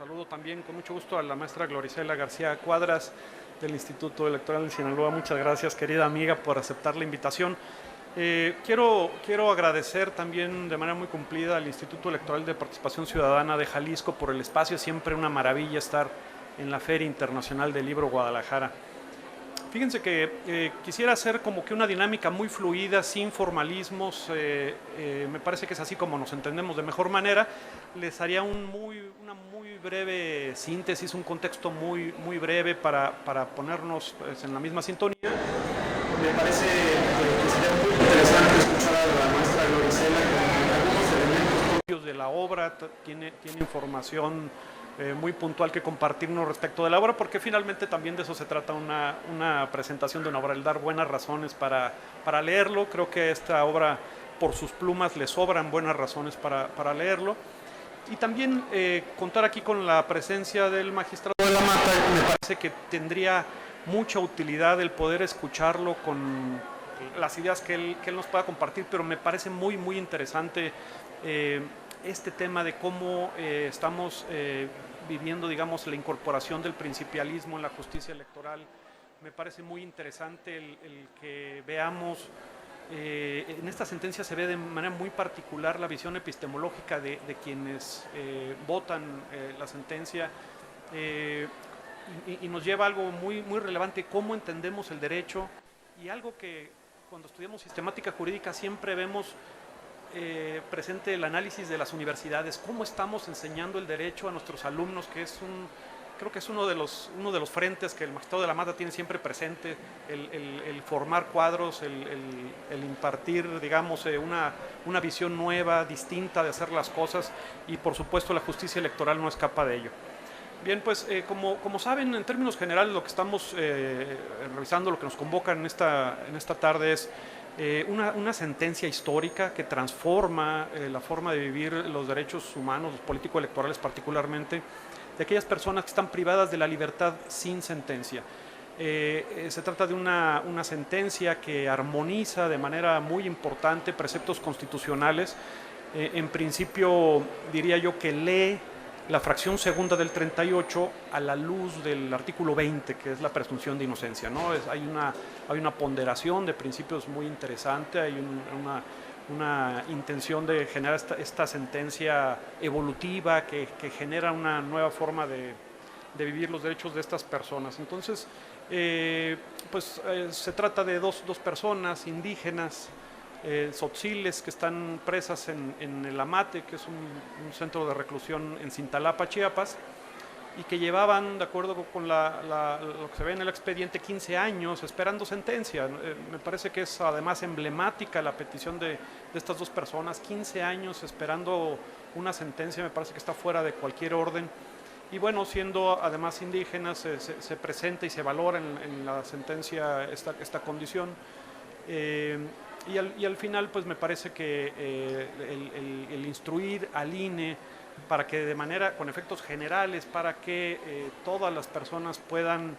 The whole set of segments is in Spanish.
Saludo también con mucho gusto a la maestra Gloricela García Cuadras del Instituto Electoral de Sinaloa. Muchas gracias, querida amiga, por aceptar la invitación. Quiero agradecer también de manera muy cumplida al Instituto Electoral de Participación Ciudadana de Jalisco por el espacio. Siempre una maravilla estar en la Feria Internacional del Libro Guadalajara. Fíjense que quisiera hacer como que una dinámica muy fluida, sin formalismos. Me parece que es así como nos entendemos de mejor manera. Les haría una muy breve síntesis, un contexto muy breve para ponernos pues, en la misma sintonía. Me parece que sería muy interesante escuchar a la maestra Gloricela con algunos elementos propios de la obra. Tiene información muy puntual que compartirnos respecto de la obra, porque finalmente también de eso se trata una presentación de una obra, el dar buenas razones para leerlo. Creo que esta obra, por sus plumas, le sobran buenas razones para leerlo. Y también contar aquí con la presencia del magistrado de la Mata. Me parece que tendría mucha utilidad el poder escucharlo con las ideas que él nos pueda compartir, pero me parece muy interesante este tema de cómo estamos viviendo, digamos, la incorporación del principialismo en la justicia electoral. Me parece muy interesante el que veamos, en esta sentencia se ve de manera muy particular la visión epistemológica de quienes votan la sentencia, y nos lleva a algo muy relevante, cómo entendemos el derecho, y algo que cuando estudiamos sistemática jurídica siempre vemos presente el análisis de las universidades, cómo estamos enseñando el derecho a nuestros alumnos, que creo que es uno de los frentes que el magistrado de la Mata tiene siempre presente, el formar cuadros, el impartir, digamos, una visión nueva, distinta de hacer las cosas, y por supuesto la justicia electoral no escapa de ello. Bien, pues como saben, en términos generales lo que estamos revisando, lo que nos convoca en esta tarde es una sentencia histórica que transforma la forma de vivir los derechos humanos, los político-electorales particularmente, de aquellas personas que están privadas de la libertad sin sentencia. Se trata de una sentencia que armoniza de manera muy importante preceptos constitucionales. En principio, diría yo que lee la fracción segunda del 38 a la luz del artículo 20, que es la presunción de inocencia, ¿no? Hay una ponderación de principios muy interesante, hay una intención de generar esta sentencia evolutiva que genera una nueva forma de vivir los derechos de estas personas. Entonces, se trata de dos personas indígenas, tzotziles, que están presas en el Amate, que es un centro de reclusión en Cintalapa, Chiapas, y que llevaban, de acuerdo con lo que se ve en el expediente, 15 años esperando sentencia. Me parece que es además emblemática la petición de estas dos personas, 15 años esperando una sentencia. Me parece que está fuera de cualquier orden. Y bueno, siendo además indígenas, se presenta y se valora en la sentencia esta condición. Y al final, pues me parece que el instruir al INE para que de manera, con efectos generales, para que todas las personas puedan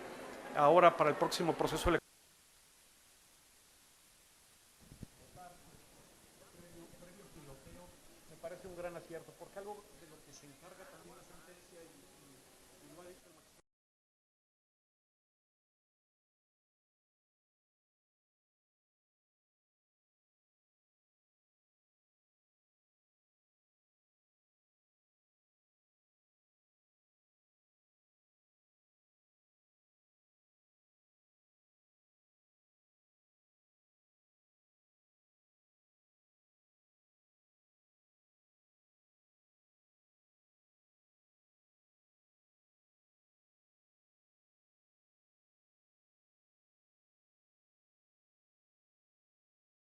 ahora para el próximo proceso electoral, me parece un gran acierto, porque algo de lo que se encarga también la sentencia, y lo ha dicho el magistrado.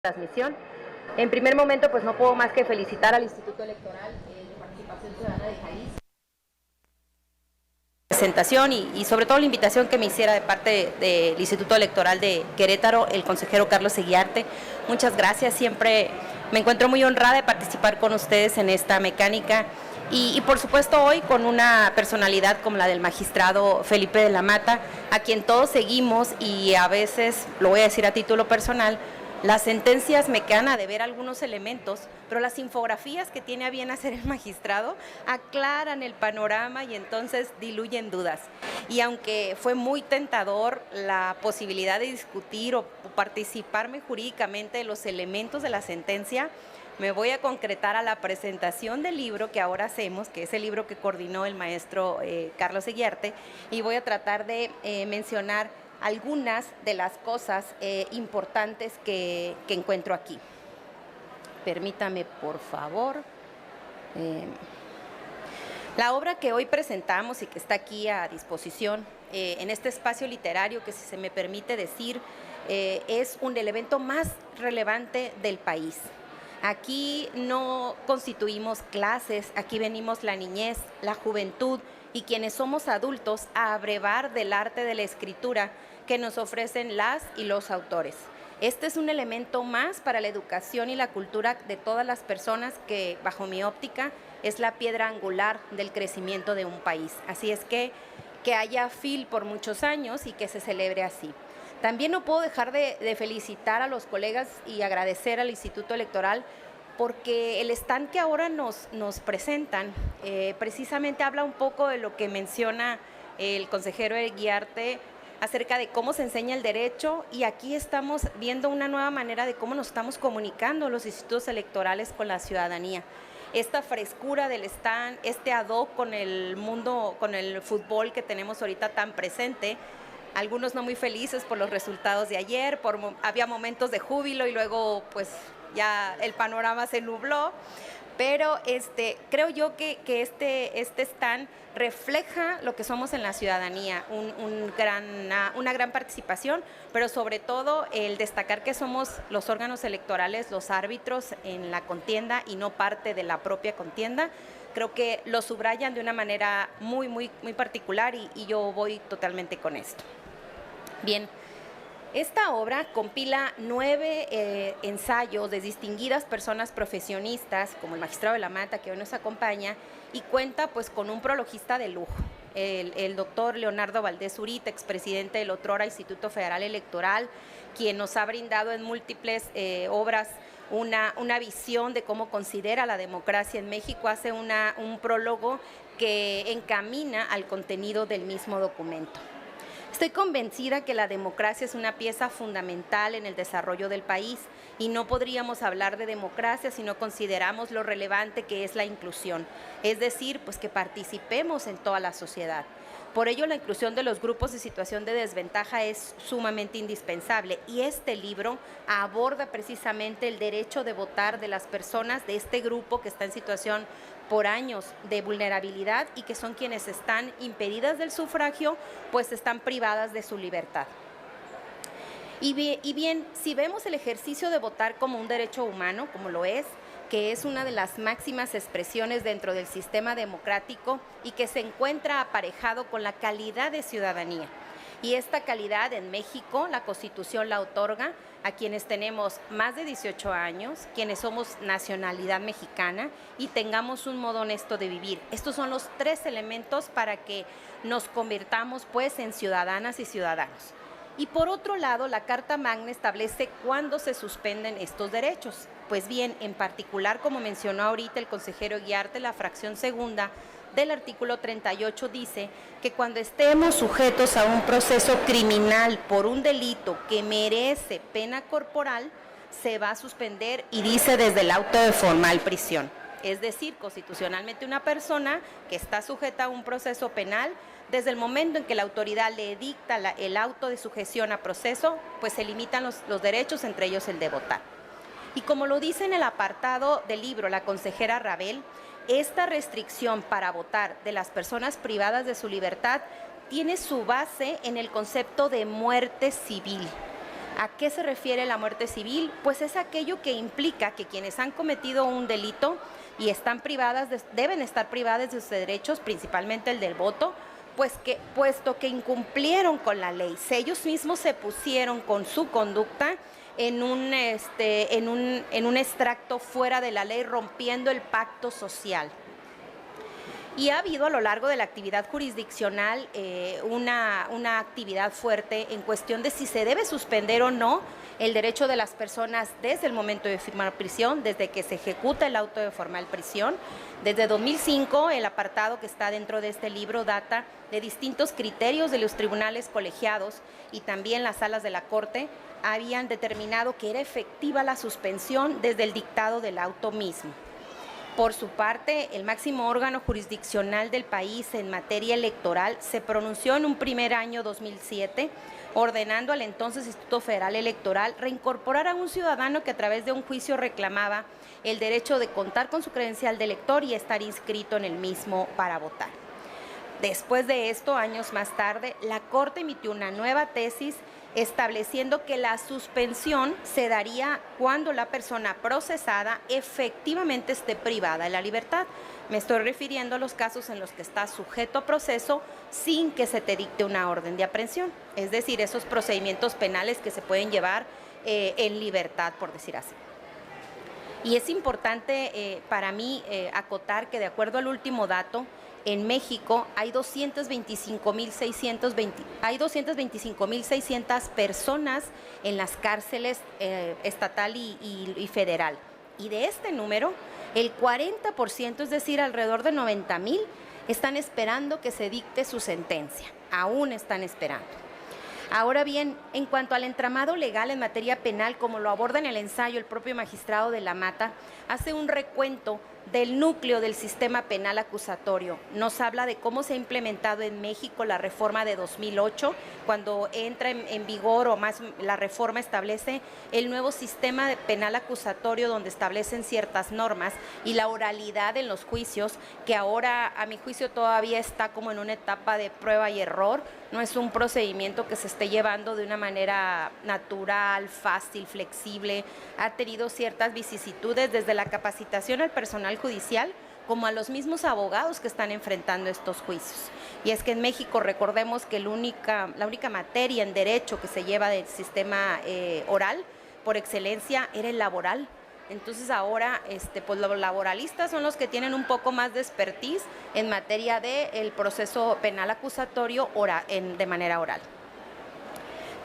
Transmisión. En primer momento, pues no puedo más que felicitar al Instituto Electoral de Participación Ciudadana de Jalisco. Presentación y sobre todo la invitación que me hiciera de parte del Instituto Electoral de Querétaro, el consejero Carlos Eguiarte. Muchas gracias, siempre me encuentro muy honrada de participar con ustedes en esta mecánica y por supuesto hoy con una personalidad como la del magistrado Felipe de la Mata, a quien todos seguimos y a veces, lo voy a decir a título personal, Las sentencias me quedan a deber algunos elementos, pero las infografías que tiene a bien hacer el magistrado aclaran el panorama y entonces diluyen dudas. Y aunque fue muy tentador la posibilidad de discutir o participarme jurídicamente de los elementos de la sentencia, me voy a concretar a la presentación del libro que ahora hacemos, que es el libro que coordinó el maestro Carlos Eguiarte, y voy a tratar de mencionar algunas de las cosas importantes que encuentro aquí. Permítame, por favor. La obra que hoy presentamos y que está aquí a disposición en este espacio literario, que si se me permite decir, es el evento más relevante del país. Aquí no constituimos clases, aquí venimos la niñez, la juventud y quienes somos adultos a abrevar del arte de la escritura que nos ofrecen las y los autores. Este es un elemento más para la educación y la cultura de todas las personas que, bajo mi óptica, es la piedra angular del crecimiento de un país. Así es que haya FIL por muchos años y que se celebre así. También no puedo dejar de felicitar a los colegas y agradecer al Instituto Electoral porque el stand que ahora nos presentan precisamente habla un poco de lo que menciona el consejero Eguiarte acerca de cómo se enseña el derecho, y aquí estamos viendo una nueva manera de cómo nos estamos comunicando los institutos electorales con la ciudadanía. Esta frescura del stand, este ad hoc con el mundo, con el fútbol que tenemos ahorita tan presente, algunos no muy felices por los resultados de ayer, había momentos de júbilo y luego pues ya el panorama se nubló, pero creo yo que este stand refleja lo que somos en la ciudadanía, una gran participación, pero sobre todo el destacar que somos los órganos electorales, los árbitros en la contienda y no parte de la propia contienda. Creo que lo subrayan de una manera muy, muy, muy particular y yo voy totalmente con esto. Bien. Esta obra compila 9 ensayos de distinguidas personas profesionistas, como el magistrado de la Mata, que hoy nos acompaña, y cuenta pues con un prologista de lujo, el doctor Leonardo Valdés Urita, expresidente del otrora Instituto Federal Electoral, quien nos ha brindado en múltiples obras una visión de cómo considera la democracia en México. Hace un prólogo que encamina al contenido del mismo documento. Estoy convencida que la democracia es una pieza fundamental en el desarrollo del país y no podríamos hablar de democracia si no consideramos lo relevante que es la inclusión, es decir, pues que participemos en toda la sociedad. Por ello, la inclusión de los grupos en situación de desventaja es sumamente indispensable y este libro aborda precisamente el derecho de votar de las personas de este grupo que está en situación por años de vulnerabilidad y que son quienes están impedidas del sufragio, pues están privadas de su libertad. Y bien, si vemos el ejercicio de votar como un derecho humano, como lo es, que es una de las máximas expresiones dentro del sistema democrático y que se encuentra aparejado con la calidad de ciudadanía. Y esta calidad en México, la Constitución la otorga a quienes tenemos más de 18 años, quienes somos nacionalidad mexicana y tengamos un modo honesto de vivir. Estos son los 3 elementos para que nos convirtamos pues en ciudadanas y ciudadanos. Y por otro lado, la Carta Magna establece cuándo se suspenden estos derechos. Pues bien, en particular, como mencionó ahorita el consejero Eguiarte, la fracción segunda del artículo 38 dice que cuando estemos sujetos a un proceso criminal por un delito que merece pena corporal, se va a suspender y dice desde el auto de formal prisión. Es decir, constitucionalmente una persona que está sujeta a un proceso penal, desde el momento en que la autoridad le dicta el auto de sujeción a proceso, pues se limitan los derechos, entre ellos el de votar. Y como lo dice en el apartado del libro la consejera Rabel, esta restricción para votar de las personas privadas de su libertad tiene su base en el concepto de muerte civil. ¿A qué se refiere la muerte civil? Pues es aquello que implica que quienes han cometido un delito y están deben estar privadas de sus derechos, principalmente el del voto, puesto que incumplieron con la ley. Si ellos mismos se pusieron con su conducta en un extracto fuera de la ley, rompiendo el pacto social. Y ha habido a lo largo de la actividad jurisdiccional una actividad fuerte en cuestión de si se debe suspender o no el derecho de las personas desde el momento de firmar prisión, desde que se ejecuta el auto de formal prisión. Desde 2005, el apartado que está dentro de este libro data de distintos criterios de los tribunales colegiados y también las salas de la Corte habían determinado que era efectiva la suspensión desde el dictado del auto mismo. Por su parte, el máximo órgano jurisdiccional del país en materia electoral se pronunció en un primer año 2007, ordenando al entonces Instituto Federal Electoral reincorporar a un ciudadano que a través de un juicio reclamaba el derecho de contar con su credencial de elector y estar inscrito en el mismo para votar. Después de esto, años más tarde, la Corte emitió una nueva tesis estableciendo que la suspensión se daría cuando la persona procesada efectivamente esté privada de la libertad. Me estoy refiriendo a los casos en los que está sujeto a proceso sin que se te dicte una orden de aprehensión, es decir, esos procedimientos penales que se pueden llevar en libertad, por decir así. Y es importante para mí acotar que de acuerdo al último dato, en México hay 225.600 personas en las cárceles estatal y federal. Y de este número, el 40%, es decir, alrededor de 90,000, están esperando que se dicte su sentencia. Aún están esperando. Ahora bien, en cuanto al entramado legal en materia penal, como lo aborda en el ensayo el propio magistrado de la Mata, hace un recuento del núcleo del sistema penal acusatorio. Nos habla de cómo se ha implementado en México la reforma de 2008, cuando entra en vigor, o más, la reforma establece el nuevo sistema penal acusatorio donde establecen ciertas normas y la oralidad en los juicios, que ahora a mi juicio todavía está como en una etapa de prueba y error. No es un procedimiento que se esté llevando de una manera natural, fácil, flexible. Ha tenido ciertas vicisitudes desde la capacitación al personal judicial como a los mismos abogados que están enfrentando estos juicios. Y es que en México recordemos que la única materia en derecho que se lleva del sistema oral por excelencia era el laboral. Entonces ahora pues los laboralistas son los que tienen un poco más de expertise en materia del proceso penal acusatorio de manera oral.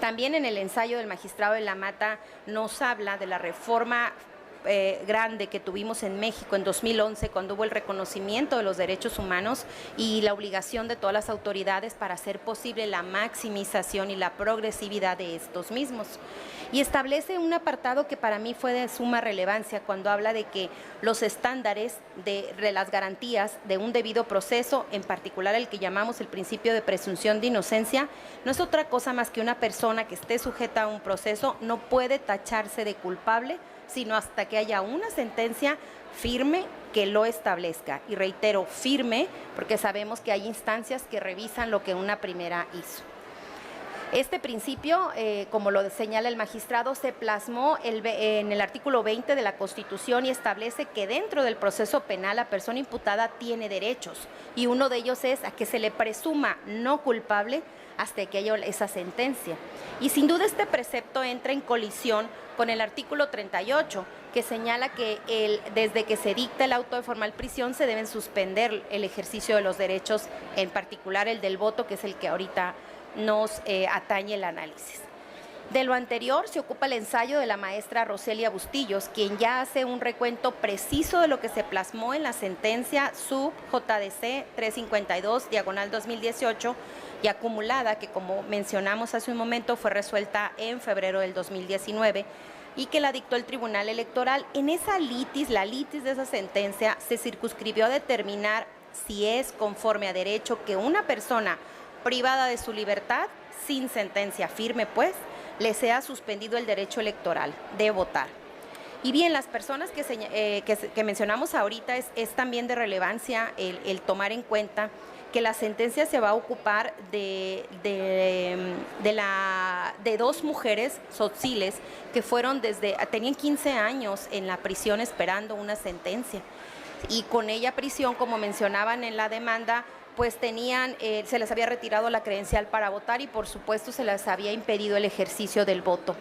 También en el ensayo del magistrado de la Mata nos habla de la reforma grande que tuvimos en México en 2011, cuando hubo el reconocimiento de los derechos humanos y la obligación de todas las autoridades para hacer posible la maximización y la progresividad de estos mismos. Y establece un apartado que para mí fue de suma relevancia cuando habla de que los estándares de las garantías de un debido proceso, en particular el que llamamos el principio de presunción de inocencia, no es otra cosa más que una persona que esté sujeta a un proceso no puede tacharse de culpable, sino hasta que haya una sentencia firme que lo establezca. Y reitero, firme, porque sabemos que hay instancias que revisan lo que una primera hizo. Este principio, como lo señala el magistrado, se plasmó en el artículo 20 de la Constitución y establece que dentro del proceso penal la persona imputada tiene derechos y uno de ellos es a que se le presuma no culpable hasta que haya esa sentencia. Y sin duda este precepto entra en colisión con el artículo 38, que señala que desde que se dicta el auto de formal prisión se deben suspender el ejercicio de los derechos, en particular el del voto, que es el que ahorita nos atañe el análisis. De lo anterior se ocupa el ensayo de la maestra Roselia Bustillos, quien ya hace un recuento preciso de lo que se plasmó en la sentencia sub JDC 352/2018 y acumulada, que como mencionamos hace un momento fue resuelta en febrero del 2019 y que la dictó el Tribunal Electoral. En esa litis, la litis de esa sentencia se circunscribió a determinar si es conforme a derecho que una persona privada de su libertad, sin sentencia firme pues, le sea suspendido el derecho electoral de votar. Y bien, las personas que mencionamos ahorita es también de relevancia el tomar en cuenta que la sentencia se va a ocupar de dos mujeres sotziles que tenían 15 años en la prisión esperando una sentencia. Y con ella prisión, como mencionaban en la demanda, pues se les había retirado la credencial para votar y por supuesto se les había impedido el ejercicio del voto.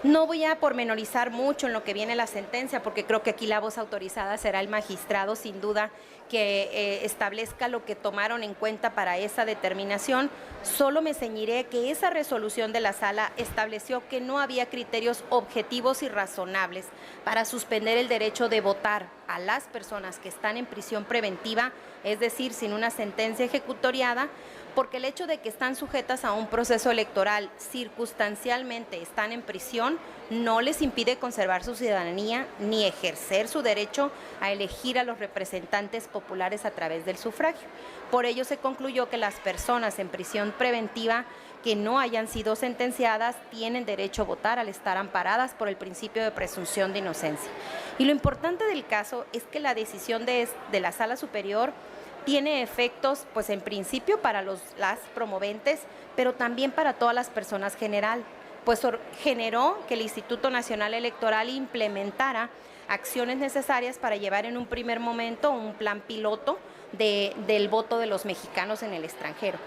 No voy a pormenorizar mucho en lo que viene la sentencia, porque creo que aquí la voz autorizada será el magistrado, sin duda, que establezca lo que tomaron en cuenta para esa determinación. Solo me ceñiré que esa resolución de la sala estableció que no había criterios objetivos y razonables para suspender el derecho de votar a las personas que están en prisión preventiva, es decir, sin una sentencia ejecutoriada, porque el hecho de que están sujetas a un proceso electoral, circunstancialmente están en prisión, no les impide conservar su ciudadanía ni ejercer su derecho a elegir a los representantes populares a través del sufragio. Por ello se concluyó que las personas en prisión preventiva que no hayan sido sentenciadas tienen derecho a votar al estar amparadas por el principio de presunción de inocencia. Y lo importante del caso es que la decisión de la Sala Superior tiene efectos, pues en principio para las promoventes, pero también para todas las personas general, pues generó que el Instituto Nacional Electoral implementara acciones necesarias para llevar en un primer momento un plan piloto del voto de los mexicanos en el extranjero.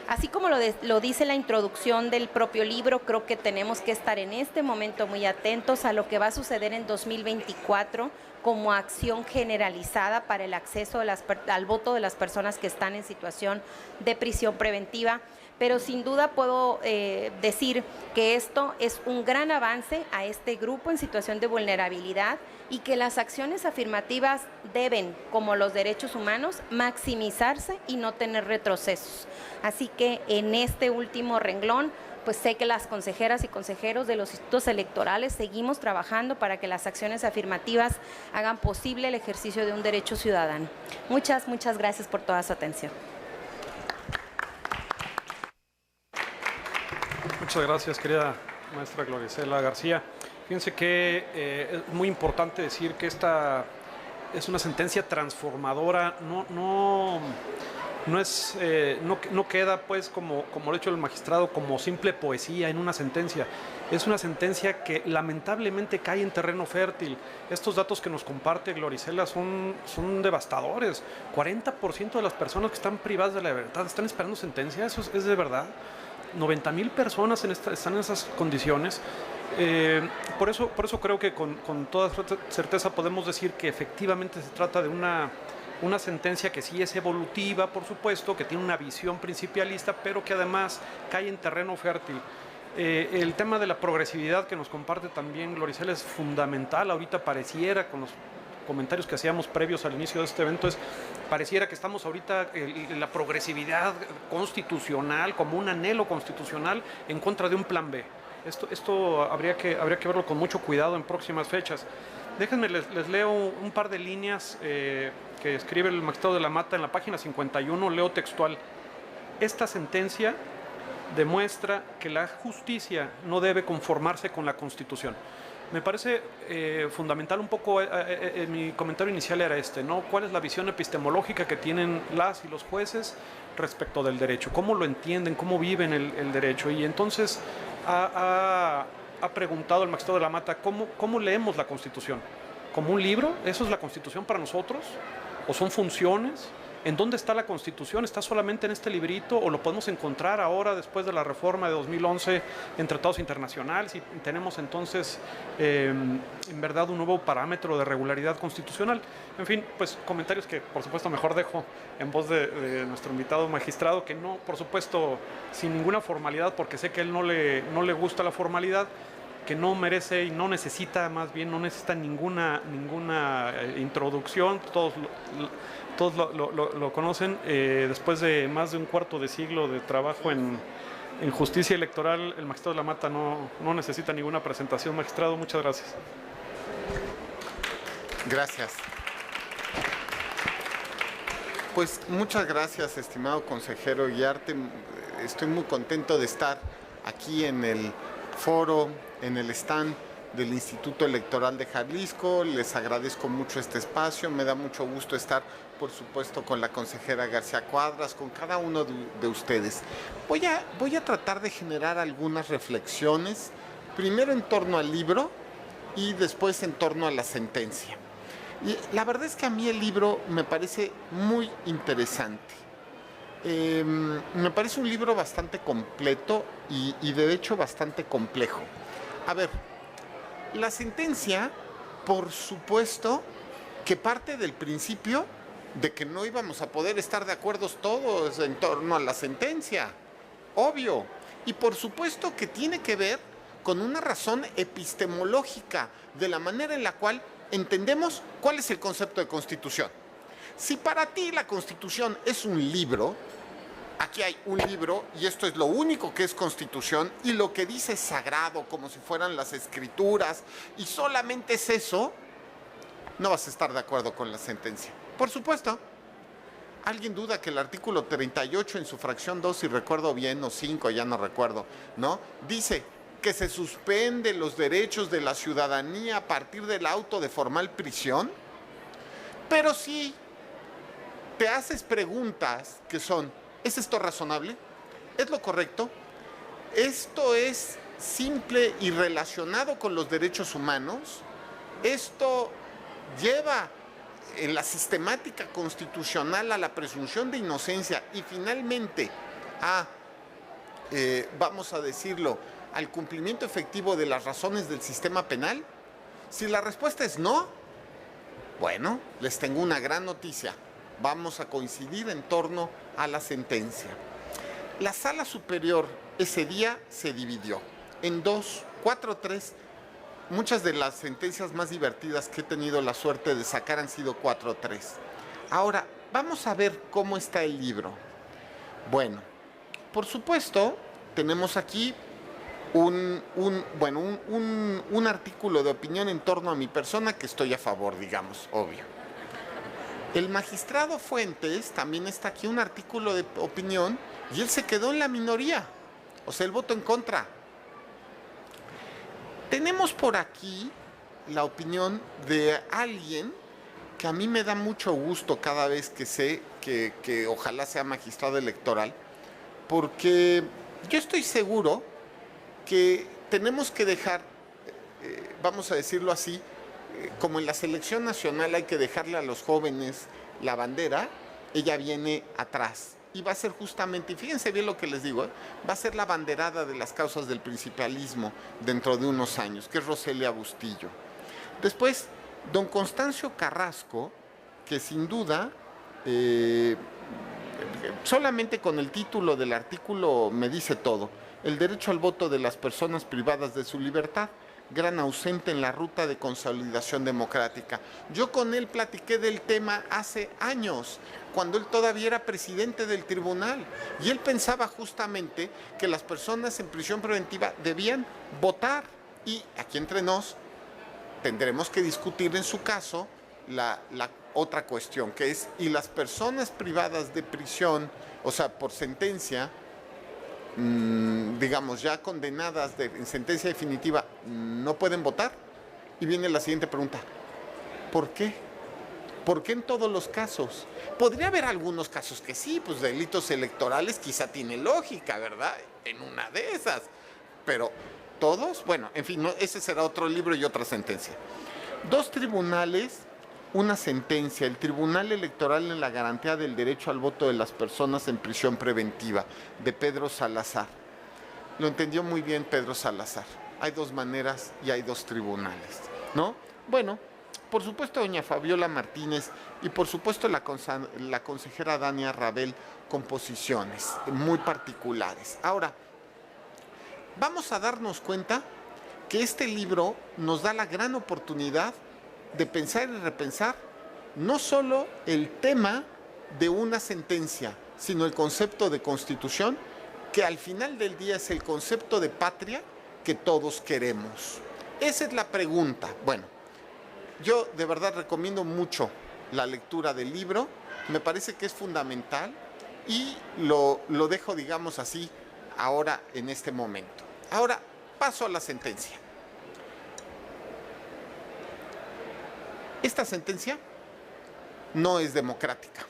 Así como lo dice la introducción del propio libro, creo que tenemos que estar en este momento muy atentos a lo que va a suceder en 2024 como acción generalizada para el acceso al voto de las personas que están en situación de prisión preventiva. Pero sin duda puedo decir que esto es un gran avance a este grupo en situación de vulnerabilidad y que las acciones afirmativas deben, como los derechos humanos, maximizarse y no tener retrocesos. Así que en este último renglón, pues sé que las consejeras y consejeros de los institutos electorales seguimos trabajando para que las acciones afirmativas hagan posible el ejercicio de un derecho ciudadano. Muchas gracias por toda su atención. Muchas gracias, querida maestra Gloricela García. Fíjense que es muy importante decir que esta es una sentencia transformadora, no queda pues como lo ha hecho el magistrado como simple poesía en una sentencia. Es una sentencia que lamentablemente cae en terreno fértil. Estos datos que nos comparte Gloricela son devastadores. 40% de las personas que están privadas de la libertad están esperando sentencia. ¿Eso es de verdad? 90,000 personas están en esas condiciones. Por eso creo que con toda certeza podemos decir que efectivamente se trata de una sentencia que sí es evolutiva, por supuesto, que tiene una visión principialista, pero que además cae en terreno fértil. El tema de la progresividad que nos comparte también Gloricela es fundamental. Ahorita pareciera, con los comentarios que hacíamos previos al inicio de este evento, pareciera que estamos ahorita en la progresividad constitucional, como un anhelo constitucional en contra de un plan B. Esto habría que verlo con mucho cuidado en próximas fechas. Déjenme, les leo un par de líneas que escribe el magistrado de la Mata en la página 51, leo textual. Esta sentencia demuestra que la justicia no debe conformarse con la Constitución. Me parece fundamental un poco, mi comentario inicial era ¿no? ¿Cuál es la visión epistemológica que tienen las y los jueces respecto del derecho? ¿Cómo lo entienden? ¿Cómo viven el derecho? Y entonces ha preguntado el magistrado de la Mata, ¿cómo leemos la Constitución? ¿Como un libro? ¿Eso es la Constitución para nosotros? ¿O son funciones? ¿En dónde está la Constitución? ¿Está solamente en este librito o lo podemos encontrar ahora después de la reforma de 2011 en tratados internacionales y tenemos entonces en verdad un nuevo parámetro de regularidad constitucional? En fin, pues comentarios que por supuesto mejor dejo en voz de nuestro invitado magistrado, que no, por supuesto, sin ninguna formalidad, porque sé que a él no le gusta la formalidad, que no merece y no necesita, más bien no necesita ninguna introducción. Todos lo conocen. Después de más de un cuarto de siglo de trabajo en justicia electoral, el magistrado de la Mata no necesita ninguna presentación. Magistrado, muchas gracias. Gracias. Pues muchas gracias, estimado consejero Guiarte. Estoy muy contento de estar aquí en el foro, en el stand del Instituto Electoral de Jalisco. Les agradezco mucho este espacio. Me da mucho gusto estar, por supuesto, con la consejera García Cuadras, con cada uno de ustedes. Voy a tratar de generar algunas reflexiones, primero en torno al libro y después en torno a la sentencia. Y la verdad es que a mí el libro me parece muy interesante. Me parece un libro bastante completo y de hecho bastante complejo. A ver, La sentencia, por supuesto, que parte del principio de que no íbamos a poder estar de acuerdo todos en torno a la sentencia. Obvio. Y por supuesto que tiene que ver con una razón epistemológica de la manera en la cual entendemos cuál es el concepto de Constitución. Si para ti la Constitución es un libro, aquí hay un libro y esto es lo único que es Constitución y lo que dice es sagrado como si fueran las escrituras y solamente es eso, no vas a estar de acuerdo con la sentencia. Por supuesto. ¿Alguien duda que el artículo 38 en su fracción 2, si recuerdo bien, o 5, ya no recuerdo, ¿no? Dice que se suspenden los derechos de la ciudadanía a partir del auto de formal prisión? Pero si te haces preguntas que son, ¿es esto razonable? ¿Es lo correcto? ¿Esto es simple y relacionado con los derechos humanos? ¿Esto lleva en la sistemática constitucional a la presunción de inocencia y finalmente a, vamos a decirlo, al cumplimiento efectivo de las razones del sistema penal? Si la respuesta es no, bueno, les tengo una gran noticia. Vamos a coincidir en torno a la sentencia. La sala superior ese día se dividió en dos, 4-3. Muchas de las sentencias más divertidas que he tenido la suerte de sacar han sido 4-3. Ahora, vamos a ver cómo está el libro. Bueno, por supuesto, tenemos aquí un artículo de opinión en torno a mi persona que estoy a favor, digamos, obvio. El magistrado Fuentes también está aquí, un artículo de opinión, y él se quedó en la minoría, o sea, el voto en contra. Tenemos por aquí la opinión de alguien que a mí me da mucho gusto cada vez que sé que ojalá sea magistrado electoral, porque yo estoy seguro que tenemos que dejar, vamos a decirlo así, como en la selección nacional hay que dejarle a los jóvenes la bandera, ella viene atrás. Y va a ser justamente, y fíjense bien lo que les digo, va a ser la banderada de las causas del principalismo dentro de unos años, que es Roselia Bustillo. Después, don Constancio Carrasco, que sin duda, solamente con el título del artículo me dice todo. El derecho al voto de las personas privadas de su libertad, gran ausente en la ruta de consolidación democrática. Yo con él platiqué del tema hace años, cuando él todavía era presidente del tribunal, y él pensaba justamente que las personas en prisión preventiva debían votar. Y aquí entre nos tendremos que discutir en su caso la otra cuestión, que es, ¿y las personas privadas de prisión, o sea, por sentencia, digamos, ya condenadas en sentencia definitiva, no pueden votar? Y viene la siguiente pregunta: ¿por qué? ¿Por qué en todos los casos? Podría haber algunos casos que sí, pues delitos electorales quizá tiene lógica, ¿verdad? En una de esas. Pero todos, bueno, en fin, no, ese será otro libro y otra sentencia. Dos tribunales, una sentencia. El Tribunal Electoral en la garantía del derecho al voto de las personas en prisión preventiva, de Pedro Salazar. Lo entendió muy bien Pedro Salazar. Hay dos maneras y hay dos tribunales, ¿no? Bueno, por supuesto doña Fabiola Martínez y por supuesto la consejera Dania Rabel con posiciones muy particulares. Ahora, vamos a darnos cuenta que este libro nos da la gran oportunidad de pensar y repensar no solo el tema de una sentencia, sino el concepto de constitución, que al final del día es el concepto de patria que todos queremos. Esa es la pregunta. Bueno, yo de verdad recomiendo mucho la lectura del libro, me parece que es fundamental y lo dejo, digamos así, ahora en este momento. Ahora paso a la sentencia. Esta sentencia no es democrática.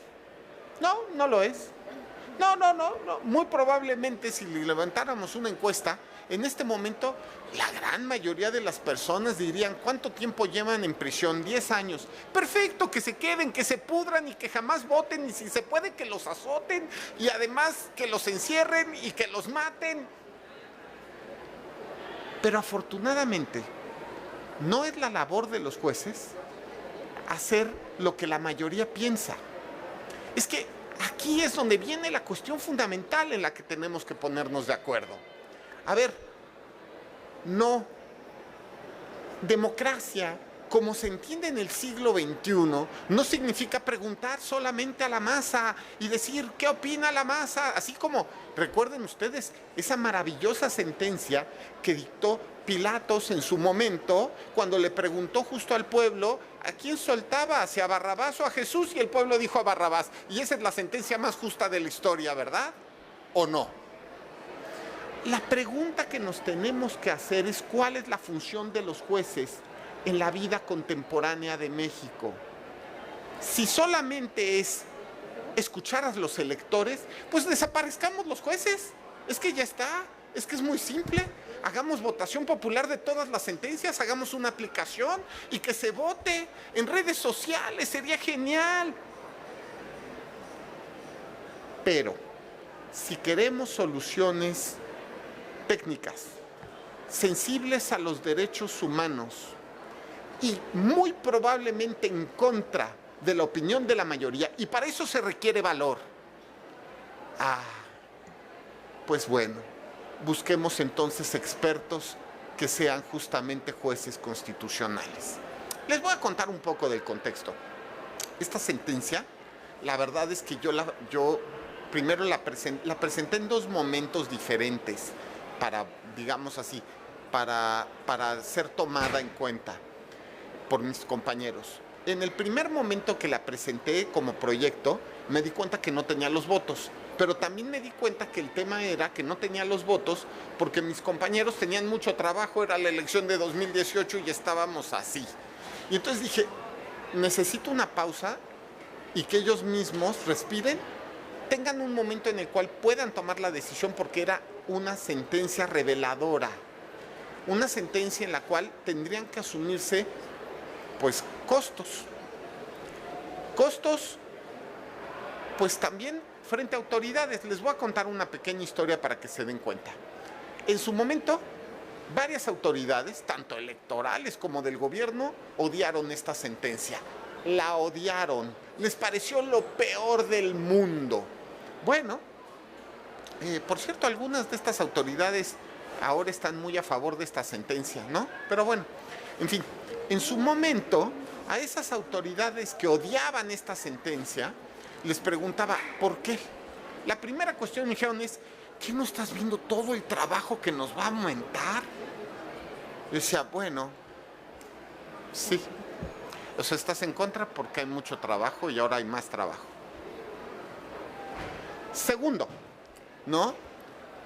No lo es. No. Muy probablemente si levantáramos una encuesta, en este momento la gran mayoría de las personas dirían: ¿cuánto tiempo llevan en prisión? 10 años. Perfecto, que se queden, que se pudran y que jamás voten, y si se puede que los azoten y además que los encierren y que los maten. Pero afortunadamente, no es la labor de los jueces hacer lo que la mayoría piensa. Es que aquí es donde viene la cuestión fundamental en la que tenemos que ponernos de acuerdo. A ver, no, democracia, como se entiende en el siglo XXI, no significa preguntar solamente a la masa y decir qué opina la masa, así como, recuerden ustedes, esa maravillosa sentencia que dictó Pilatos en su momento, cuando le preguntó justo al pueblo a quién soltaba, si a Barrabás o a Jesús, y el pueblo dijo a Barrabás, y esa es la sentencia más justa de la historia, ¿verdad? ¿O no? La pregunta que nos tenemos que hacer es cuál es la función de los jueces en la vida contemporánea de México. Si solamente es escuchar a los electores, pues desaparezcamos los jueces. Es que ya está, es que es muy simple. Hagamos votación popular de todas las sentencias, hagamos una aplicación y que se vote en redes sociales, sería genial. Pero si queremos soluciones técnicas, sensibles a los derechos humanos y muy probablemente en contra de la opinión de la mayoría, y para eso se requiere valor, pues bueno, busquemos entonces expertos que sean justamente jueces constitucionales. Les voy a contar un poco del contexto. Esta sentencia, la verdad es que yo primero la presenté en dos momentos diferentes para, digamos así, para ser tomada en cuenta por mis compañeros. En el primer momento que la presenté como proyecto, me di cuenta que no tenía los votos, pero también me di cuenta que el tema era que no tenía los votos porque mis compañeros tenían mucho trabajo, era la elección de 2018 y estábamos así. Y entonces dije, necesito una pausa y que ellos mismos respiren, tengan un momento en el cual puedan tomar la decisión, porque era una sentencia reveladora, una sentencia en la cual tendrían que asumirse pues costos, pues también frente a autoridades. Les voy a contar una pequeña historia para que se den cuenta. En su momento, varias autoridades, tanto electorales como del gobierno, odiaron esta sentencia. La odiaron, les pareció lo peor del mundo. Bueno, por cierto, algunas de estas autoridades ahora están muy a favor de esta sentencia, ¿no? Pero bueno, en fin, en su momento, a esas autoridades que odiaban esta sentencia, les preguntaba, ¿por qué? La primera cuestión me dijeron es, ¿qué no estás viendo todo el trabajo que nos va a aumentar? Yo decía, bueno, sí. O sea, estás en contra porque hay mucho trabajo y ahora hay más trabajo. Segundo, ¿no?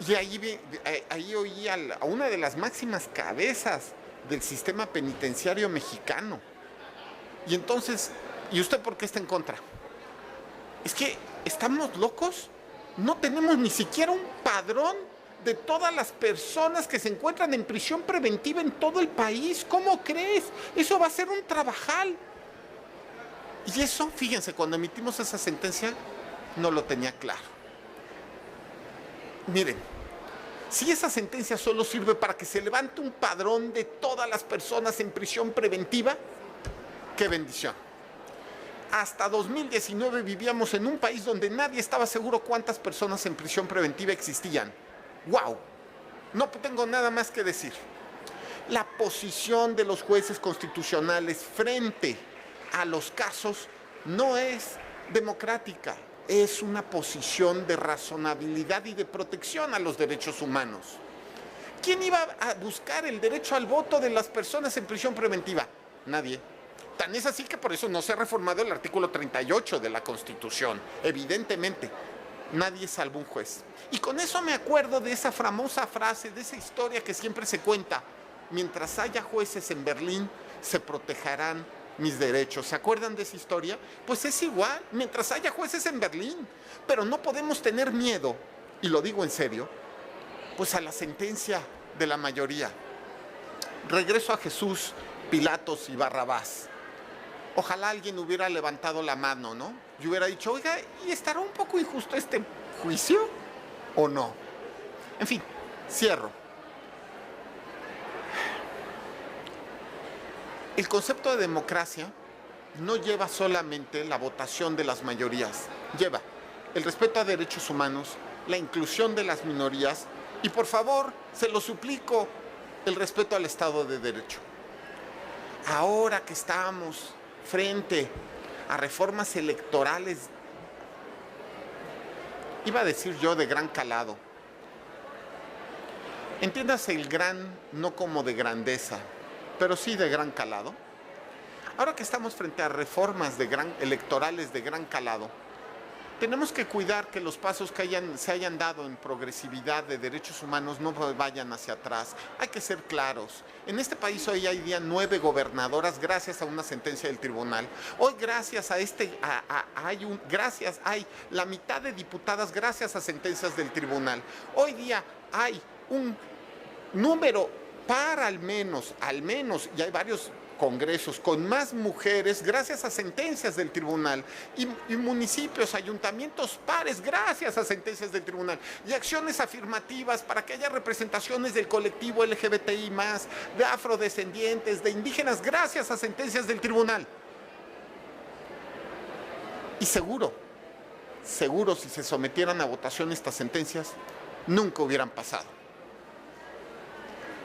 Y ahí oí a una de las máximas cabezas del sistema penitenciario mexicano. Y entonces, ¿y usted por qué está en contra? Es que, ¿estamos locos? No tenemos ni siquiera un padrón de todas las personas que se encuentran en prisión preventiva en todo el país. ¿Cómo crees? Eso va a ser un trabajal. Y eso, fíjense, cuando emitimos esa sentencia, no lo tenía claro. Miren, si esa sentencia solo sirve para que se levante un padrón de todas las personas en prisión preventiva, ¡qué bendición! Hasta 2019 vivíamos en un país donde nadie estaba seguro cuántas personas en prisión preventiva existían. ¡Wow! No tengo nada más que decir. La posición de los jueces constitucionales frente a los casos no es democrática. Es una posición de razonabilidad y de protección a los derechos humanos. ¿Quién iba a buscar el derecho al voto de las personas en prisión preventiva? Nadie. Tan es así que por eso no se ha reformado el artículo 38 de la Constitución. Evidentemente, nadie salvo un juez. Y con eso me acuerdo de esa famosa frase, de esa historia que siempre se cuenta. Mientras haya jueces en Berlín, se protegerán mis derechos. ¿Se acuerdan de esa historia? Pues es igual, mientras haya jueces en Berlín. Pero no podemos tener miedo, y lo digo en serio, pues a la sentencia de la mayoría. Regreso a Jesús, Pilatos y Barrabás. Ojalá alguien hubiera levantado la mano, ¿no? Y hubiera dicho, oiga, ¿y estará un poco injusto este juicio o no? En fin, cierro. El concepto de democracia no lleva solamente la votación de las mayorías, lleva el respeto a derechos humanos, la inclusión de las minorías y, por favor, se lo suplico, el respeto al Estado de Derecho. Ahora que estamos frente a reformas electorales, iba a decir yo de gran calado, entiéndase el gran no como de grandeza, pero sí de gran calado. Ahora que estamos frente a reformas electorales de gran calado, tenemos que cuidar que los pasos que se hayan dado en progresividad de derechos humanos no vayan hacia atrás. Hay que ser claros. En este país hoy hay día 9 gobernadoras gracias a una sentencia del tribunal. Hoy gracias a hay la mitad de diputadas gracias a sentencias del tribunal. Hoy día hay un número para al menos, y hay varios congresos con más mujeres gracias a sentencias del tribunal y municipios, ayuntamientos pares gracias a sentencias del tribunal y acciones afirmativas para que haya representaciones del colectivo LGBTI+, de afrodescendientes, de indígenas gracias a sentencias del tribunal. Y seguro si se sometieran a votación estas sentencias nunca hubieran pasado.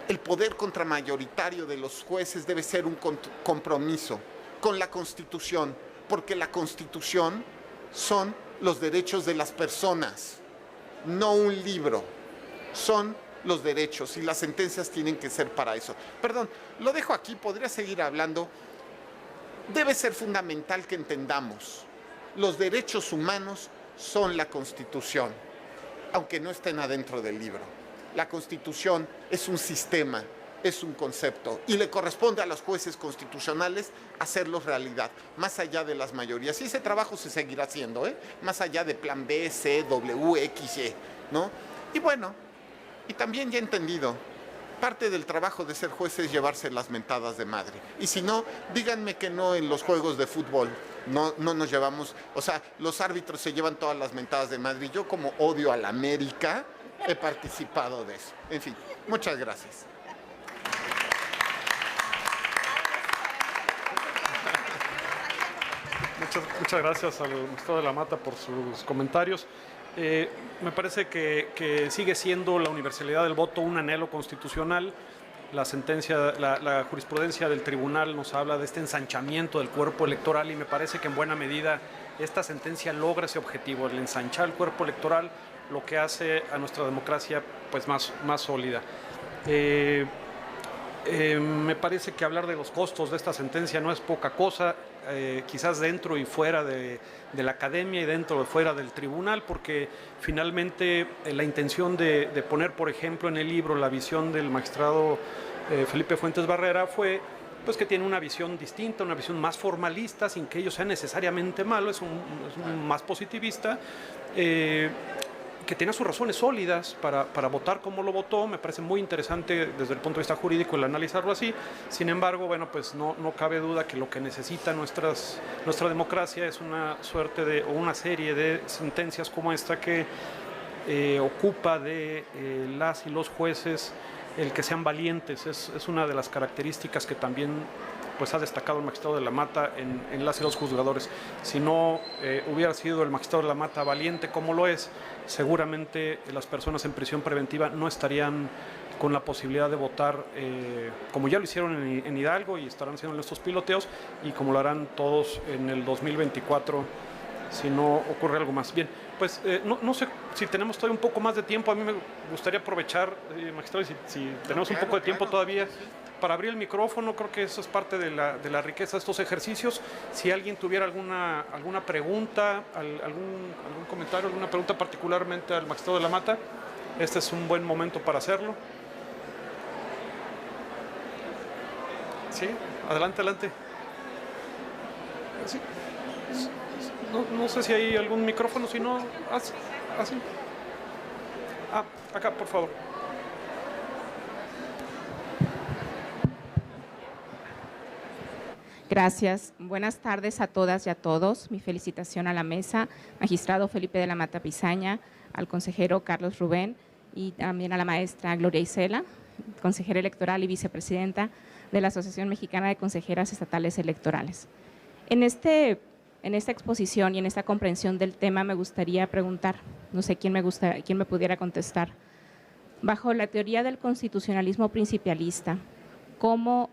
El poder contramayoritario de los jueces debe ser un compromiso con la Constitución, porque la Constitución son los derechos de las personas, no un libro, son los derechos y las sentencias tienen que ser para eso. Perdón, lo dejo aquí, podría seguir hablando. Debe ser fundamental que entendamos, los derechos humanos son la Constitución, aunque no estén adentro del libro. La Constitución es un sistema, es un concepto y le corresponde a los jueces constitucionales hacerlos realidad, más allá de las mayorías. Y ese trabajo se seguirá haciendo, más allá de plan B, C, W, X, Y, ¿no? Y bueno, y también ya he entendido, parte del trabajo de ser juez es llevarse las mentadas de madre. Y si no, díganme que no en los juegos de fútbol. No nos llevamos, o sea, los árbitros se llevan todas las mentadas de madre. Y yo, como odio a la América, he participado de eso. En fin, muchas gracias. Muchas gracias al magistrado de la Mata por sus comentarios. Me parece que sigue siendo la universalidad del voto un anhelo constitucional. La sentencia, la jurisprudencia del tribunal nos habla de este ensanchamiento del cuerpo electoral y me parece que en buena medida esta sentencia logra ese objetivo, el ensanchar el cuerpo electoral, lo que hace a nuestra democracia pues más sólida. Me parece que hablar de los costos de esta sentencia no es poca cosa, quizás dentro y fuera de la academia y dentro y fuera del tribunal, porque finalmente la intención de poner, por ejemplo, en el libro la visión del magistrado Felipe Fuentes Barrera fue pues que tiene una visión distinta, una visión más formalista, sin que ello sea necesariamente malo, es un más positivista, que tenía sus razones sólidas para votar como lo votó. Me parece muy interesante desde el punto de vista jurídico el analizarlo así. Sin embargo, bueno, pues no cabe duda que lo que necesita nuestra democracia es una suerte o una serie de sentencias como esta que ocupa de las y los jueces el que sean valientes. Es una de las características que también pues ha destacado el magistrado de la Mata en las y los juzgadores. Si no hubiera sido el magistrado de la Mata valiente como lo es, seguramente las personas en prisión preventiva no estarían con la posibilidad de votar como ya lo hicieron en Hidalgo y estarán haciendo estos piloteos y como lo harán todos en el 2024 si no ocurre algo más. Bien, pues no sé si tenemos todavía un poco más de tiempo. A mí me gustaría aprovechar, magistrado, si tenemos un poco de tiempo todavía, para abrir el micrófono. Creo que eso es parte de la riqueza de estos ejercicios. Si alguien tuviera alguna pregunta, algún comentario, alguna pregunta particularmente al magistrado de la Mata, este es un buen momento para hacerlo. Sí, adelante. Sí. No sé si hay algún micrófono, si no, así. Acá, por favor. Gracias. Buenas tardes a todas y a todos. Mi felicitación a la mesa, magistrado Felipe de la Mata Pizaña, al consejero Carlos Rubén y también a la maestra Gloria Isela, consejera electoral y vicepresidenta, de la Asociación Mexicana de Consejeras Estatales Electorales. En esta exposición y en esta comprensión del tema me gustaría preguntar, no sé quién me pudiera contestar, bajo la teoría del constitucionalismo principialista, ¿cómo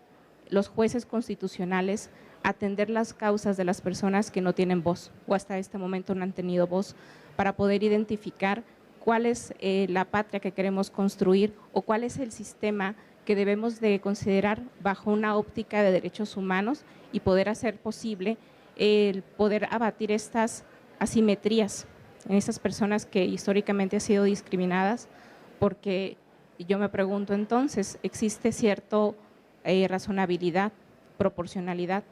los jueces constitucionales atender las causas de las personas que no tienen voz o hasta este momento no han tenido voz para poder identificar cuál es la patria que queremos construir o cuál es el sistema que debemos de considerar bajo una óptica de derechos humanos y poder hacer posible el poder abatir estas asimetrías en estas personas que históricamente han sido discriminadas? Porque yo me pregunto entonces, ¿existe cierta razonabilidad, proporcionalidad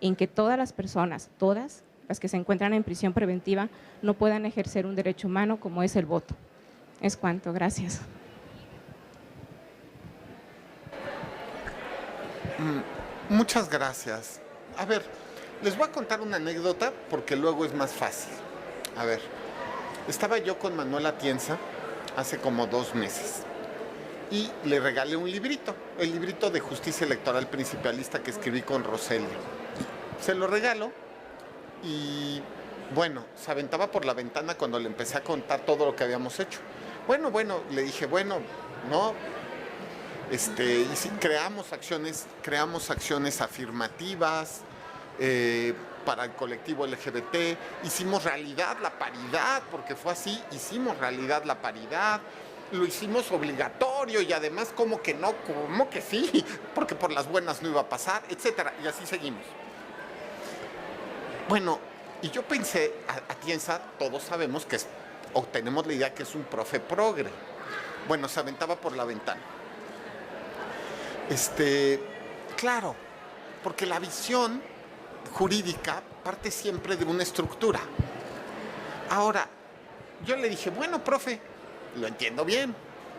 en que todas las personas, todas las que se encuentran en prisión preventiva, no puedan ejercer un derecho humano como es el voto? Es cuanto, gracias. Muchas gracias. A ver, les voy a contar una anécdota porque luego es más fácil. A ver, estaba yo con Manuel Atienza hace como 2 meses y le regalé un librito, el librito de Justicia Electoral Principialista que escribí con Roselio. Se lo regalo y bueno, se aventaba por la ventana cuando le empecé a contar todo lo que habíamos hecho. Bueno, le dije, bueno, no, y sí, creamos acciones afirmativas para el colectivo LGBT, hicimos realidad la paridad, porque fue así, hicimos realidad la paridad, lo hicimos obligatorio y además como que no, como que sí, porque por las buenas no iba a pasar, etcétera, y así seguimos. Bueno, y yo pensé, Atienza, todos sabemos que o tenemos la idea que es un profe progre. Bueno, se aventaba por la ventana. Claro, porque la visión jurídica parte siempre de una estructura. Ahora, yo le dije, bueno, profe, lo entiendo bien.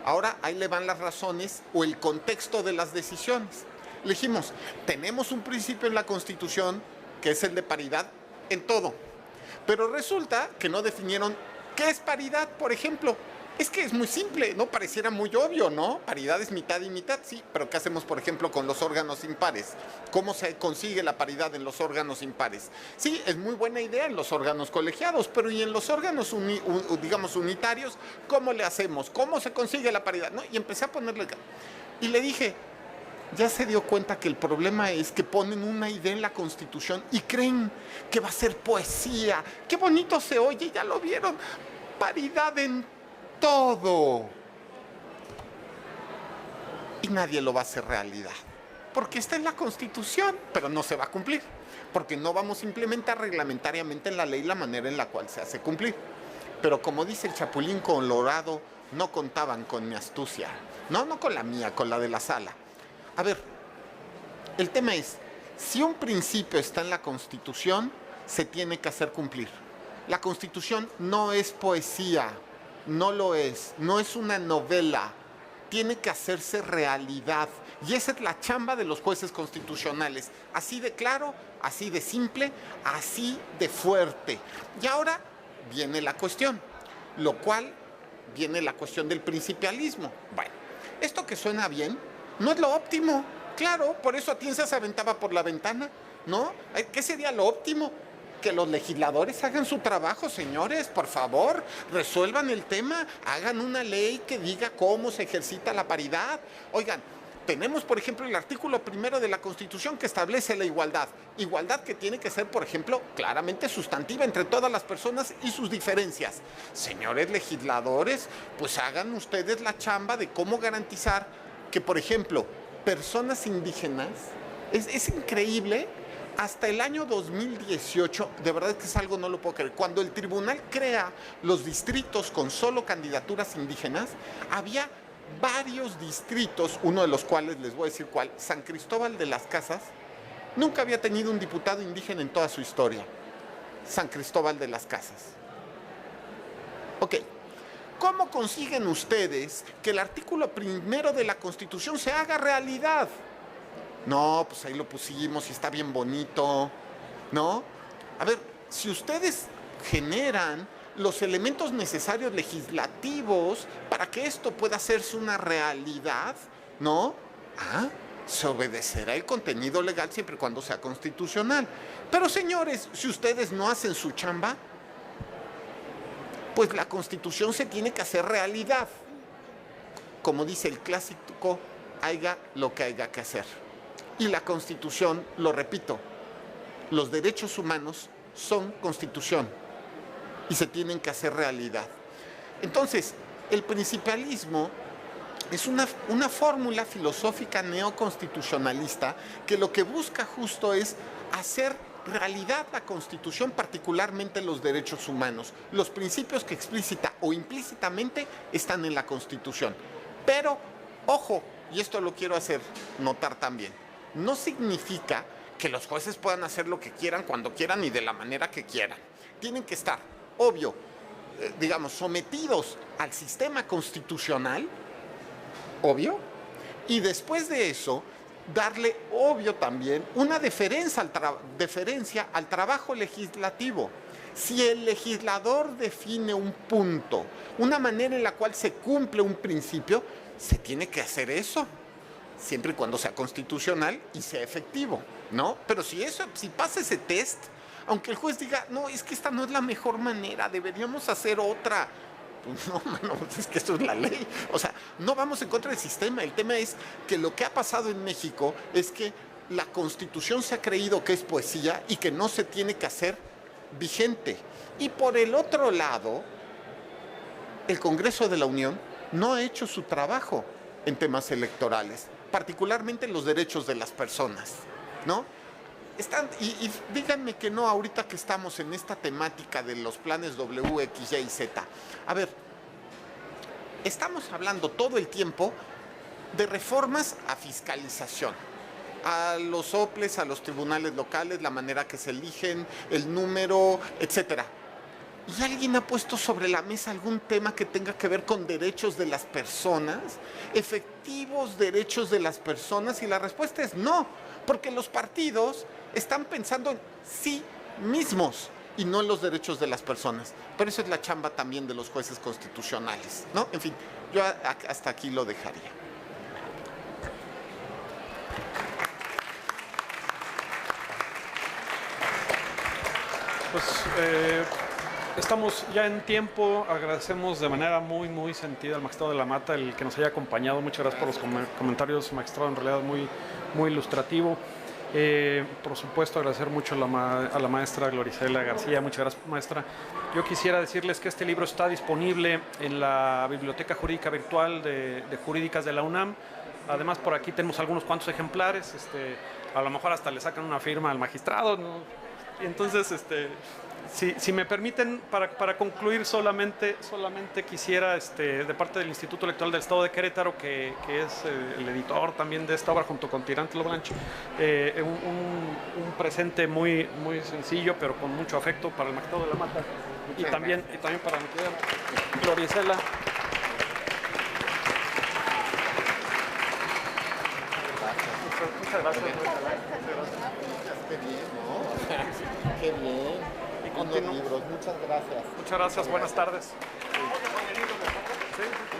Ahora ahí le van las razones o el contexto de las decisiones. Le dijimos, tenemos un principio en la Constitución que es el de paridad en todo. Pero resulta que no definieron qué es paridad, por ejemplo. Es que es muy simple, ¿no? Pareciera muy obvio, ¿no? Paridad es mitad y mitad, sí. Pero ¿qué hacemos, por ejemplo, con los órganos impares? ¿Cómo se consigue la paridad en los órganos impares? Sí, es muy buena idea en los órganos colegiados, pero ¿y en los órganos, digamos, unitarios? ¿Cómo le hacemos? ¿Cómo se consigue la paridad? ¿No? Y empecé a ponerle... Y le dije, ya se dio cuenta que el problema es que ponen una idea en la Constitución y creen que va a ser poesía. ¡Qué bonito se oye! Ya lo vieron. Paridad en todo. Y nadie lo va a hacer realidad. Porque está en la Constitución, pero no se va a cumplir. Porque no vamos a implementar reglamentariamente en la ley la manera en la cual se hace cumplir. Pero como dice el Chapulín Colorado, no contaban con mi astucia. No con la mía, con la de la sala. A ver, el tema es, si un principio está en la Constitución, se tiene que hacer cumplir. La Constitución no es poesía, no lo es, no es una novela, tiene que hacerse realidad. Y esa es la chamba de los jueces constitucionales, así de claro, así de simple, así de fuerte. Y ahora viene la cuestión, lo cual viene la cuestión del principialismo. Bueno, esto que suena bien, no es lo óptimo, claro, por eso Atienza se aventaba por la ventana, ¿no? ¿Qué sería lo óptimo? Que los legisladores hagan su trabajo, señores, por favor, resuelvan el tema, hagan una ley que diga cómo se ejercita la paridad. Oigan, tenemos, por ejemplo, el artículo 1 de la Constitución que establece la igualdad. Igualdad que tiene que ser, por ejemplo, claramente sustantiva entre todas las personas y sus diferencias. Señores legisladores, pues hagan ustedes la chamba de cómo garantizar que, por ejemplo, personas indígenas, es increíble, hasta el año 2018, de verdad que es algo, no lo puedo creer, cuando el tribunal crea los distritos con solo candidaturas indígenas, había varios distritos, uno de los cuales les voy a decir cuál, San Cristóbal de las Casas, nunca había tenido un diputado indígena en toda su historia. San Cristóbal de las Casas. Ok. ¿Cómo consiguen ustedes que el artículo 1 de la Constitución se haga realidad? No, pues ahí lo pusimos y está bien bonito, ¿no? A ver, si ustedes generan los elementos necesarios legislativos para que esto pueda hacerse una realidad, ¿no? se obedecerá el contenido legal siempre y cuando sea constitucional. Pero señores, si ustedes no hacen su chamba, pues la Constitución se tiene que hacer realidad. Como dice el clásico, haya lo que haya que hacer. Y la Constitución, lo repito, los derechos humanos son Constitución y se tienen que hacer realidad. Entonces, el principalismo es una fórmula filosófica neoconstitucionalista que lo que busca justo es hacer realidad la Constitución, particularmente los derechos humanos, los principios que explícita o implícitamente están en la Constitución. Pero, ojo, y esto lo quiero hacer notar también, no significa que los jueces puedan hacer lo que quieran, cuando quieran y de la manera que quieran. Tienen que estar, obvio, digamos, sometidos al sistema constitucional, obvio, y después de eso, darle, obvio también, una deferencia al trabajo legislativo. Si el legislador define un punto, una manera en la cual se cumple un principio, se tiene que hacer eso, siempre y cuando sea constitucional y sea efectivo, ¿no? Pero si pasa ese test, aunque el juez diga, no, es que esta no es la mejor manera, deberíamos hacer otra. Pues no, mano, es que esto es la ley. O sea, no vamos en contra del sistema. El tema es que lo que ha pasado en México es que la Constitución se ha creído que es poesía y que no se tiene que hacer vigente. Y por el otro lado, el Congreso de la Unión no ha hecho su trabajo en temas electorales, particularmente en los derechos de las personas, ¿no? Y díganme que no, ahorita que estamos en esta temática de los planes W, X, Y y Z. A ver, estamos hablando todo el tiempo de reformas a fiscalización, a los OPLES, a los tribunales locales, la manera que se eligen, el número, etcétera. ¿Y alguien ha puesto sobre la mesa algún tema que tenga que ver con derechos de las personas? ¿Efectivos derechos de las personas? Y la respuesta es no, porque los partidos están pensando en sí mismos y no en los derechos de las personas. Pero eso es la chamba también de los jueces constitucionales, ¿no? En fin, yo hasta aquí lo dejaría. Pues estamos ya en tiempo. Agradecemos de manera muy, muy sentida al magistrado de la Mata el que nos haya acompañado. Muchas gracias por los comentarios, magistrado, en realidad muy, muy ilustrativo. Por supuesto, agradecer mucho a la maestra Gloricela García. Muchas gracias, maestra. Yo quisiera decirles que este libro está disponible en la Biblioteca Jurídica Virtual de Jurídicas de la UNAM. Además, por aquí tenemos algunos cuantos ejemplares. A lo mejor hasta le sacan una firma al magistrado, ¿no? Y entonces, si me permiten, para concluir, solamente quisiera, de parte del Instituto Electoral del Estado de Querétaro, que es el editor también de esta obra, junto con Tirante Loblanche, un presente muy, muy sencillo, pero con mucho afecto para el magistrado de la Mata y también para mi querida Gloricela. Muchas gracias. Qué bien, ¿no? Qué bien. Y continúo. Libros. Muchas gracias. Muchas gracias. Buenas tardes. Sí.